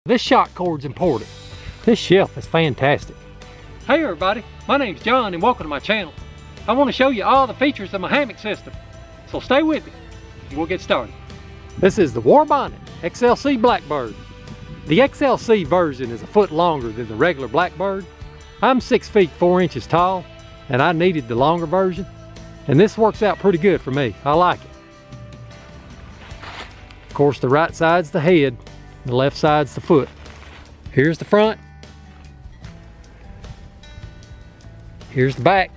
This shock cord's important. This shelf is fantastic. Hey everybody, my name's John and welcome to my channel. I want to show you all the features of my hammock system. So stay with me and we'll get started. This is the Warbonnet XLC Blackbird. The XLC version is a foot longer than the regular Blackbird. I'm 6 feet 4 inches tall and I needed the longer version. And this works out pretty good for me. I like it. Of course, the right side's the head. The left side's the foot. Here's the front. Here's the back.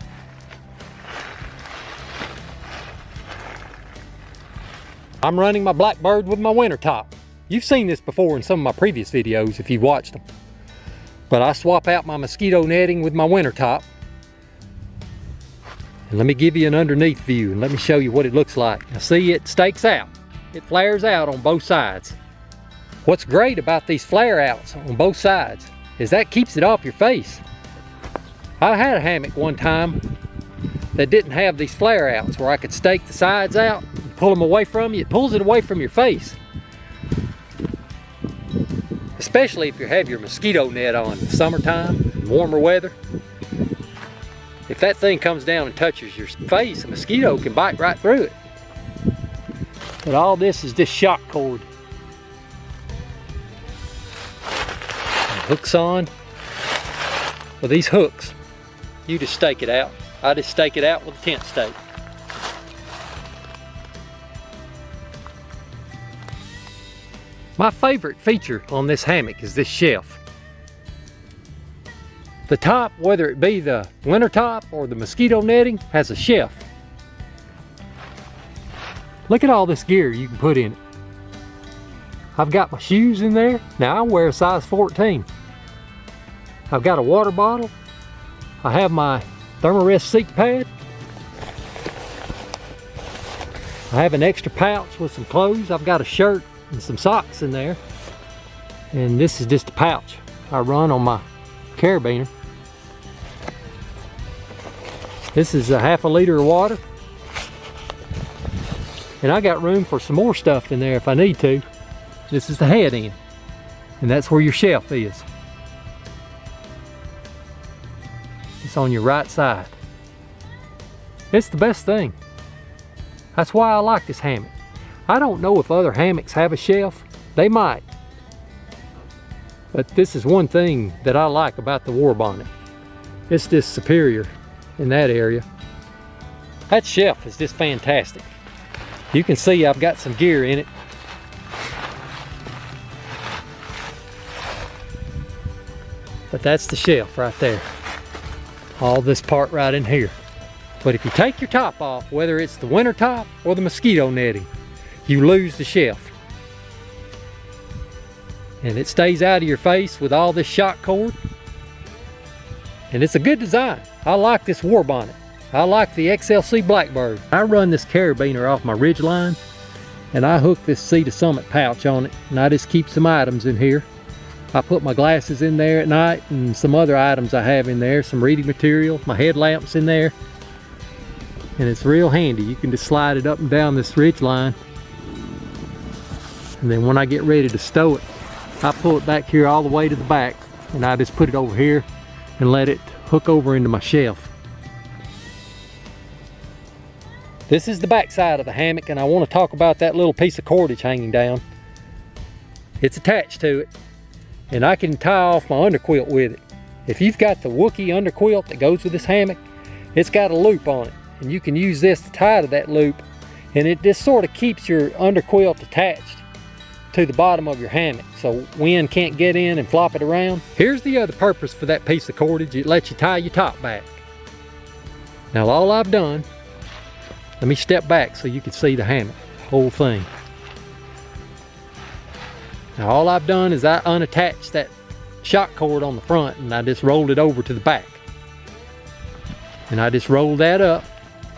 I'm running my Blackbird with my winter top. You've seen this before in some of my previous videos if you've watched them. But I swap out my mosquito netting with my winter top. And let me give you an underneath view and let me show you what it looks like. Now see, it stakes out. It flares out on both sides. What's great about these Flareouts on both sides is that keeps it off your face. I had a hammock one time that didn't have these Flareouts where I could stake the sides out and pull them away from you. It pulls it away from your face. Especially if you have your mosquito net on in the summertime, warmer weather. If that thing comes down and touches your face, a mosquito can bite right through it. But all this is just shock cord. Hooks on. With these hooks, you just stake it out. I just stake it out with a tent stake. My favorite feature on this hammock is this shelf. The top, whether it be the winter top or the mosquito netting, has a shelf. Look at all this gear you can put in it. I've got my shoes in there. Now I wear a size 14. I've got a water bottle. I have my Thermarest seat pad. I have an extra pouch with some clothes. I've got a shirt and some socks in there. And this is just a pouch I run on my carabiner. This is a ½ liter of water. And I got room for some more stuff in there if I need to. This is the head end, and that's where your shelf is. It's on your right side. It's the best thing. That's why I like this hammock. I don't know if other hammocks have a shelf. They might. But this is one thing that I like about the Warbonnet. It's just superior in that area. That shelf is just fantastic. You can see I've got some gear in it. But that's the shelf right there. All this part right in here. But if you take your top off, whether it's the winter top or the mosquito netting, you lose the shelf. And it stays out of your face with all this shock cord. And it's a good design. I like this Warbonnet. I like the XLC Blackbird. I run this carabiner off my ridge line and I hook this Sea to Summit pouch on it, and I just keep some items in here. I put my glasses in there at night and some other items I have in there, some reading material, my headlamps in there. And it's real handy. You can just slide it up and down this ridge line. And then when I get ready to stow it, I pull it back here all the way to the back and I just put it over here and let it hook over into my shelf. This is the back side of the hammock, and I want to talk about that little piece of cordage hanging down. It's attached to it. And I can tie off my underquilt with it. If you've got the Wookiee underquilt that goes with this hammock, it's got a loop on it. And you can use this to tie to that loop. And it just sort of keeps your underquilt attached to the bottom of your hammock so wind can't get in and flop it around. Here's the other purpose for that piece of cordage. It lets you tie your top back. Now all I've done, let me step back so you can see the hammock, the whole thing. Now all I've done is I unattached that shock cord on the front and I just rolled it over to the back. And I just rolled that up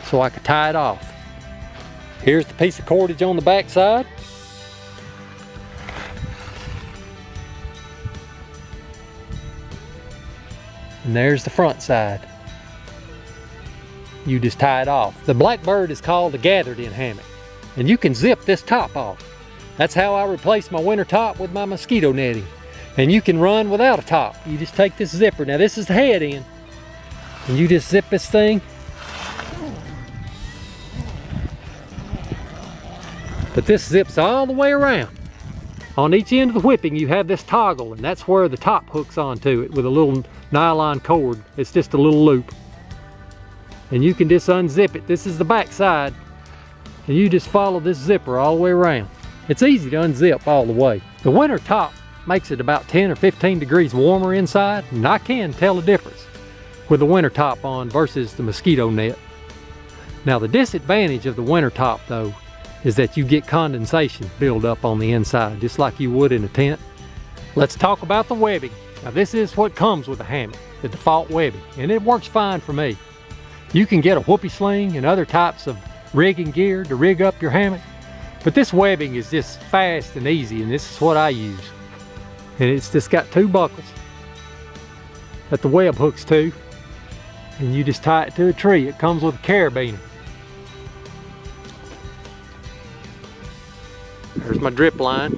so I could tie it off. Here's the piece of cordage on the back side. And there's the front side. You just tie it off. The Blackbird is called a gathered in hammock. And you can zip this top off. That's how I replaced my winter top with my mosquito netting. And you can run without a top. You just take this zipper. Now this is the head end. And you just zip this thing. But this zips all the way around. On each end of the whipping you have this toggle, and that's where the top hooks onto it with a little nylon cord. It's just a little loop. And you can just unzip it. This is the back side. And you just follow this zipper all the way around. It's easy to unzip all the way. The winter top makes it about 10 or 15 degrees warmer inside, and I can tell the difference with the winter top on versus the mosquito net. Now the disadvantage of the winter top though is that you get condensation build up on the inside just like you would in a tent. Let's talk about the webbing. Now this is what comes with the hammock, the default webbing, and it works fine for me. You can get a whoopee sling and other types of rigging gear to rig up your hammock, but this webbing is just fast and easy, and this is what I use. And it's just got 2 buckles that the web hooks to, and you just tie it to a tree. It comes with a carabiner. There's my drip line,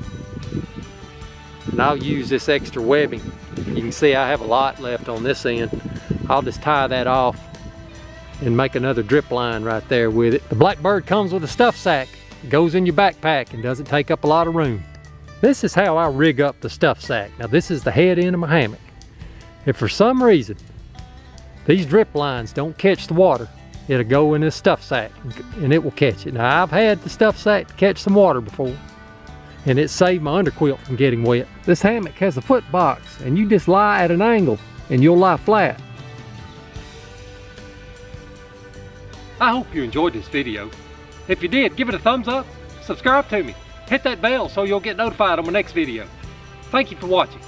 and I'll use this extra webbing. You can see I have a lot left on this end. I'll just tie that off and make another drip line right there with it. The Blackbird comes with a stuff sack. It goes in your backpack and doesn't take up a lot of room. This is how I rig up the stuff sack. Now this is the head end of my hammock. If for some reason these drip lines don't catch the water, it'll go in this stuff sack and it will catch it. Now I've had the stuff sack to catch some water before, and it saved my underquilt from getting wet. This hammock has a foot box, and you just lie at an angle and you'll lie flat. I hope you enjoyed this video. If you did, give it a thumbs up, subscribe to me, hit that bell so you'll get notified on my next video. Thank you for watching.